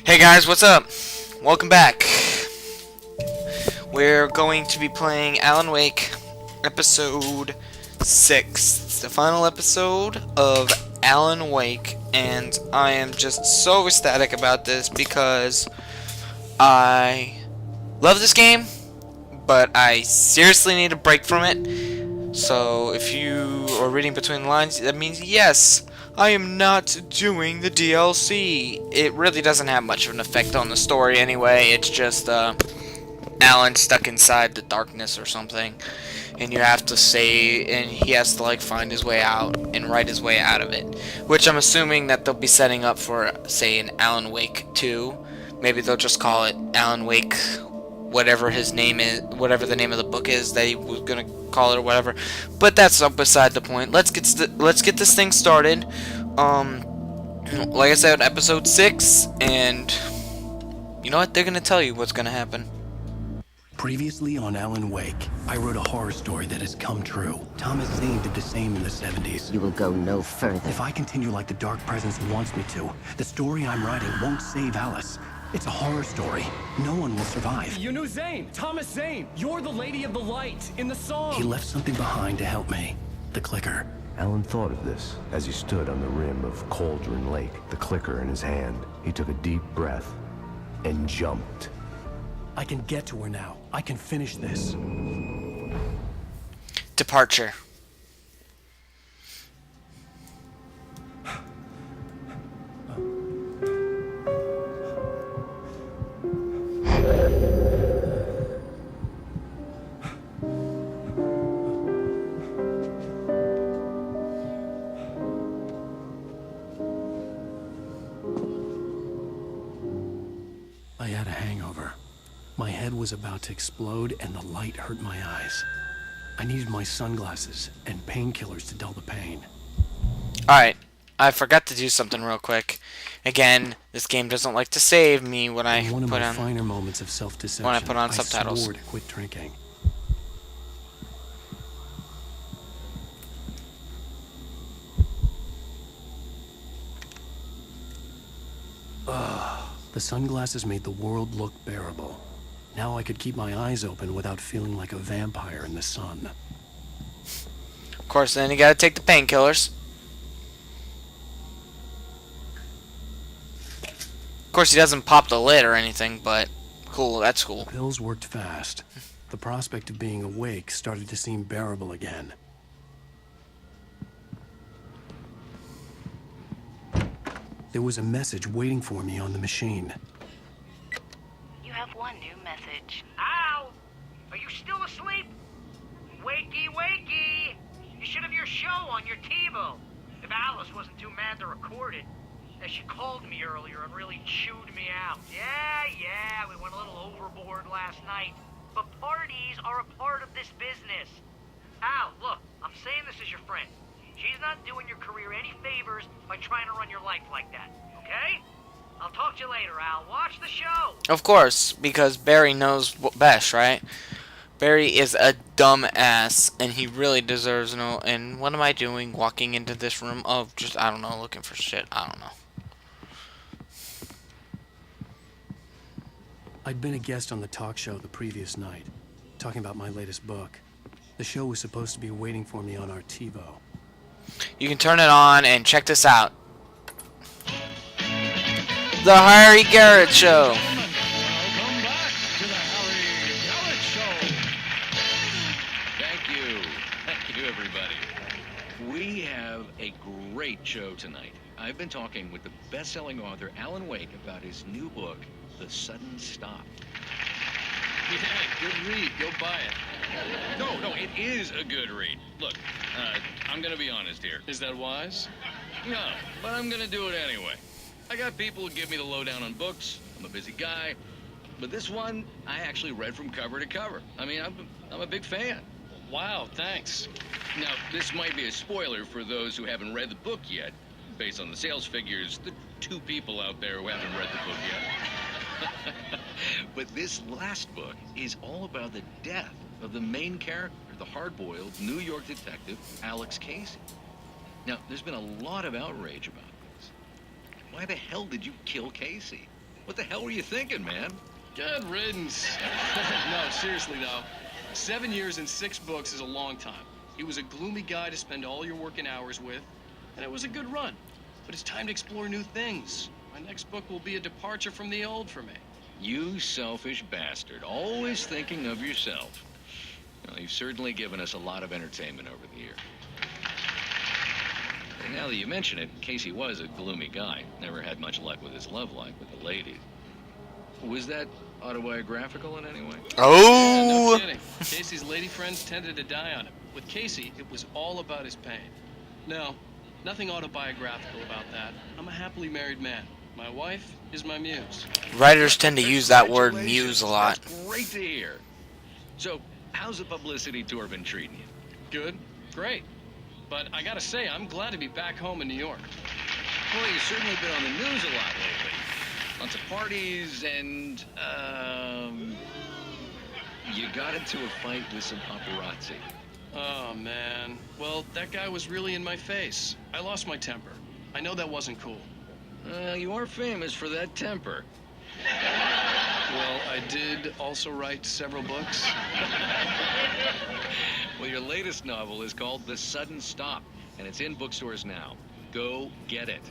Hey guys, what's up? Welcome back. We're going to be playing Alan Wake episode 6. It's the final episode of Alan Wake, and I am just so ecstatic about this because I love this game, but I seriously need a break from it. So if you are reading between the lines, that means yes, I am not doing the DLC. It really doesn't have much of an effect on the story anyway. It's just Alan stuck inside the darkness or something, and you have to say, and he has to like find his way out and write his way out of it. Which I'm assuming that they'll be setting up for, say, an Alan Wake 2. Maybe they'll just call it Alan Wake, whatever his name is, whatever the name of the book is that he was gonna call it or whatever. But that's up beside the point. Let's get this thing started. Like I said, episode 6, and you know what? They're gonna tell you what's gonna happen. Previously on Alan Wake, I wrote a horror story that has come true. Thomas Zane did the same in the 70s. You will go no further. If I continue like the Dark Presence wants me to, the story I'm writing won't save Alice. It's a horror story. No one will survive. You knew Zane! Thomas Zane! You're the Lady of the Light in the song! He left something behind to help me. The clicker. Alan thought of this as he stood on the rim of Cauldron Lake, the clicker in his hand. He took a deep breath and jumped. I can get to her now. I can finish this. Departure. I had a hangover. My head was about to explode and the light hurt my eyes. I needed my sunglasses and painkillers to dull the pain. Alright, I forgot to do something real quick. Again, this game doesn't like to save me when I In one of put my on finer moments of self-deception, when I put on subtitles. swore to quit drinking. The sunglasses made the world look bearable. Now I could keep my eyes open without feeling like a vampire in the sun. Of course, then you gotta take the painkillers. Of course, he doesn't pop the lid or anything, but cool, that's cool. The pills worked fast. The prospect of being awake started to seem bearable again. There was a message waiting for me on the machine. You have one new message. Al! Are you still asleep? Wakey, wakey! You should have your show on your TiVo. If Alice wasn't too mad to record it. As she called me earlier and really chewed me out. Yeah, we went a little overboard last night. But parties are a part of this business. Al, look, I'm saying this as your friend. She's not doing your career any favors by trying to run your life like that, okay? I'll talk to you later, Al. Watch the show. Of course, because Barry knows best, right? Barry is a dumb ass, and he really deserves no. And what am I doing walking into this room of just, I don't know, looking for shit? I don't know. I'd been a guest on the talk show the previous night, talking about my latest book. The show was supposed to be waiting for me on our TiVo. You can turn it on and check this out. The Harry Garrett Show. Welcome back to the Harry Garrett Show. Thank you. Thank you, everybody. We have a great show tonight. I've been talking with the best-selling author Alan Wake about his new book, The Sudden Stop. Yeah, good read. Go buy it. No, it is a good read. Look, I'm gonna be honest here. Is that wise? No, but I'm gonna do it anyway. I got people who give me the lowdown on books. I'm a busy guy. But this one, I actually read from cover to cover. I mean, I'm a big fan. Wow, thanks. Now, this might be a spoiler for those who haven't read the book yet. Based on the sales figures, the 2 people out there who haven't read the book yet. But this last book is all about the death of the main character, the hard-boiled New York detective, Alex Casey. Now, there's been a lot of outrage about this. Why the hell did you kill Casey? What the hell were you thinking, man? Good riddance. No, seriously though. 7 years and 6 books is a long time. He was a gloomy guy to spend all your working hours with, and it was a good run. But it's time to explore new things. My next book will be a departure from the old for me. You selfish bastard, always thinking of yourself. Well, you've certainly given us a lot of entertainment over the years. And now that you mention it, Casey was a gloomy guy. Never had much luck with his love life with the ladies. Was that autobiographical in any way? Oh! Yeah, no kidding. Casey's lady friends tended to die on him. With Casey, it was all about his pain. No, nothing autobiographical about that. I'm a happily married man. My wife is my muse. Writers tend to use that word muse a lot. That's great to hear. So, how's the publicity tour been treating you? Good, great. But I gotta say, I'm glad to be back home in New York. Well, you've certainly been on the news a lot lately. Lots of parties and, you got into a fight with some paparazzi. Oh, man. Well, that guy was really in my face. I lost my temper. I know that wasn't cool. You are famous for that temper. Well, I did also write several books. Well, your latest novel is called The Sudden Stop, and it's in bookstores now. Go get it.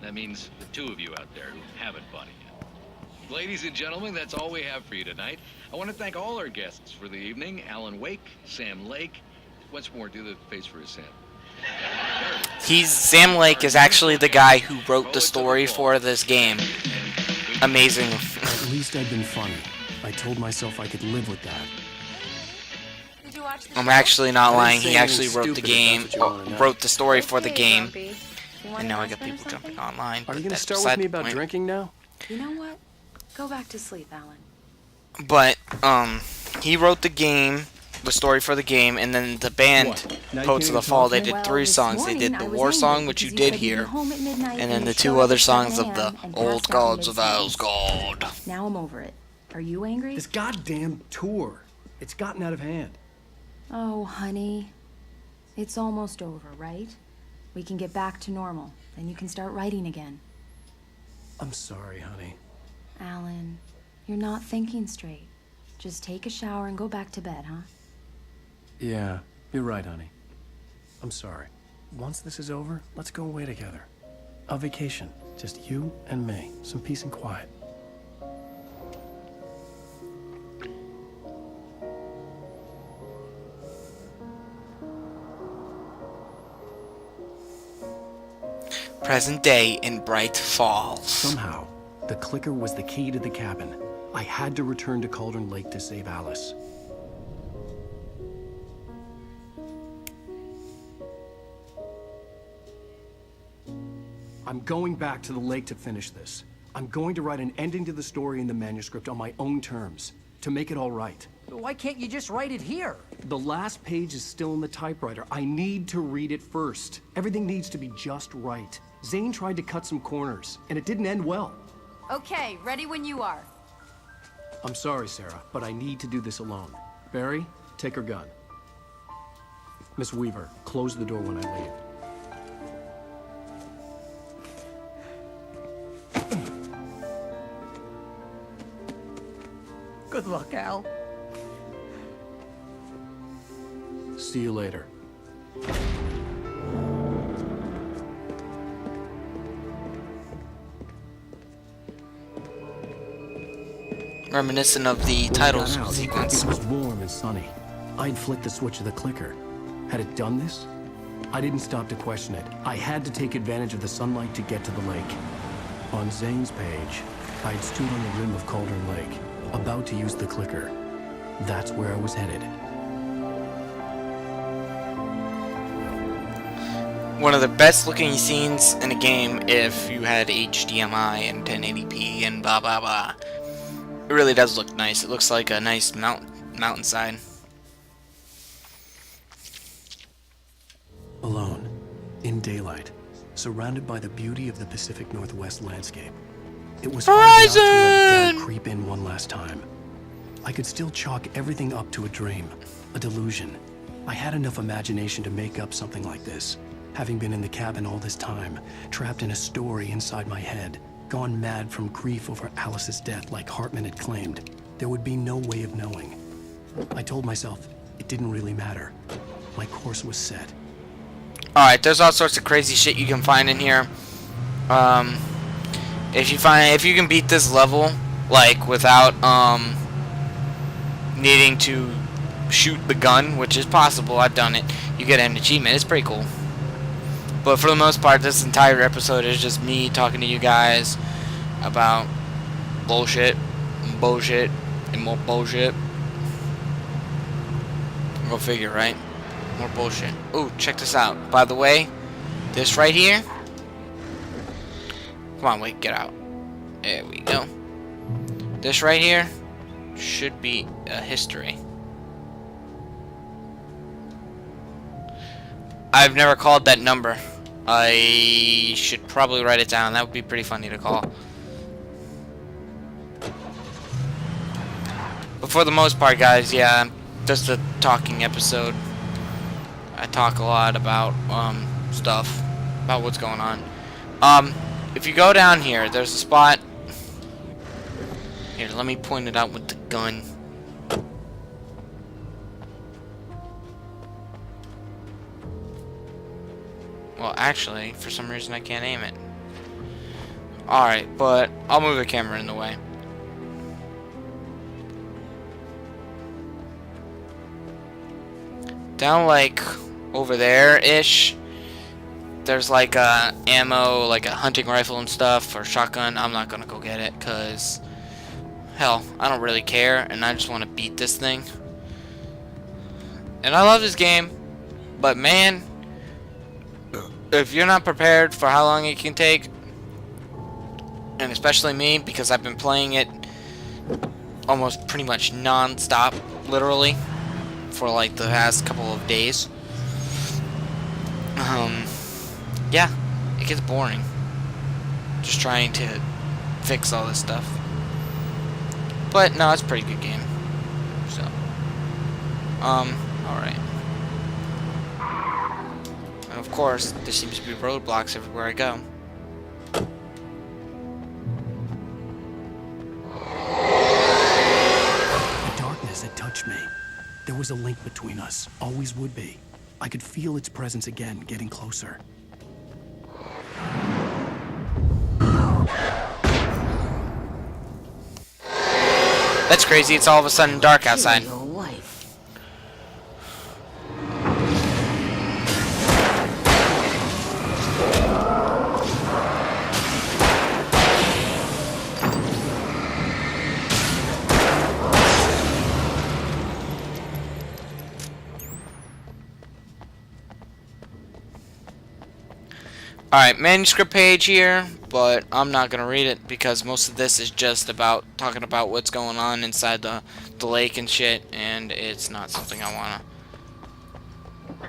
That means the two of you out there who haven't bought it yet. Ladies and gentlemen, that's all we have for you tonight. I want to thank all our guests for the evening. Alan Wake, Sam Lake. Once more, do the face for his Sam. Sam Lake is actually the guy who wrote the story for this game. Amazing. At least I'd been funny. I told myself I could live with that. Did you watch the I'm show? actually not lying. say He actually anything wrote the stupid if game, that's what you wanna know. wrote the story for the Okay, game, Grumpy. You want and an now I got aspirin or people something? jumping online. Are but you gonna that's start beside with me the about point. drinking now? You know what? Go back to sleep, Alan. But he wrote the game, the story for the game, and then the band, What? Now you Poets of can't the even Fall, talk they to did Well, 3 this songs. They did morning the I was War angry song, which you because did said you'd be here, home at midnight and then the you 2 showed up other at songs 7 of the a.m. and Old passed out Gods of mid-sentence. Asgard. Now I'm over it. Are you angry? This goddamn tour. It's gotten out of hand. Oh, honey. It's almost over, right? We can get back to normal. Then you can start writing again. I'm sorry, honey. Alan, you're not thinking straight. Just take a shower and go back to bed, huh? Yeah, you're right, honey. I'm sorry. Once this is over, let's go away together. A vacation. Just you and me. Some peace and quiet. Present day in Bright Falls. Somehow, the clicker was the key to the cabin. I had to return to Cauldron Lake to save Alice. I'm going back to the lake to finish this. I'm going to write an ending to the story in the manuscript on my own terms, to make it all right. Why can't you just write it here? The last page is still in the typewriter. I need to read it first. Everything needs to be just right. Zane tried to cut some corners, and it didn't end well. Okay, ready when you are. I'm sorry, Sarah, but I need to do this alone. Barry, take her gun. Miss Weaver, close the door when I leave. Good luck, Al. See you later. Reminiscent of the title Got out. sequence. It was warm and sunny. I'd flicked the switch of the clicker. Had it done this? I didn't stop to question it. I had to take advantage of the sunlight to get to the lake. On Zane's page, I'd stood on the rim of Cauldron Lake, about to use the clicker. That's where I was headed. One of the best looking scenes in a game if you had HDMI and 1080p and blah blah blah. It really does look nice. It looks like a nice mountainside. Alone, in daylight, surrounded by the beauty of the Pacific Northwest landscape. It was hard not to let doubt creep in one last time. I could still chalk everything up to a dream, a delusion. I had enough imagination to make up something like this, having been in the cabin all this time, trapped in a story inside my head. gone mad from grief over Alice's death like Hartman had claimed, there would be no way of knowing. I told myself it didn't really matter. My course was set. Alright, there's all sorts of crazy shit you can find in here. If you can beat this level, like, without, needing to shoot the gun, which is possible, I've done it, you get an achievement. It's pretty cool. But for the most part, this entire episode is just me talking to you guys about bullshit, and bullshit, and more bullshit. Go figure, right? More bullshit. Ooh, check this out. By the way, this right here. Come on, wait, get out. There we go. This right here should be a history. I've never called that number. I should probably write it down. That would be pretty funny to call. But for the most part, guys, yeah, just a talking episode. I talk a lot about stuff, about what's going on. If you go down here, there's a spot. Here, let me point it out with the gun. Well, actually, for some reason I can't aim it. Alright, but I'll move the camera in the way. Down, like, over there-ish, there's, like, ammo, like a hunting rifle and stuff, or shotgun. I'm not gonna go get it, because, hell, I don't really care, and I just want to beat this thing. And I love this game, but, man, if you're not prepared for how long it can take, and especially me, because I've been playing it almost pretty much non-stop, literally, for like the past couple of days, yeah, it gets boring just trying to fix all this stuff. But no, it's a pretty good game. So, alright. Of course, there seems to be roadblocks everywhere I go. The darkness had touched me. There was a link between us. Always would be. I could feel its presence again, getting closer. That's crazy, it's all of a sudden dark outside. Alright, manuscript page here, but I'm not going to read it because most of this is just about talking about what's going on inside the lake and shit, and it's not something I want to.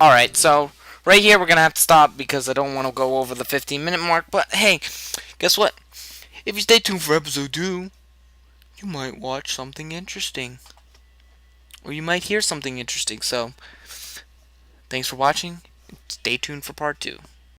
Alright, so right here we're going to have to stop because I don't want to go over the 15-minute mark, but hey, guess what? If you stay tuned for episode 2, you might watch something interesting. Or you might hear something interesting, so thanks for watching. Stay tuned for part 2.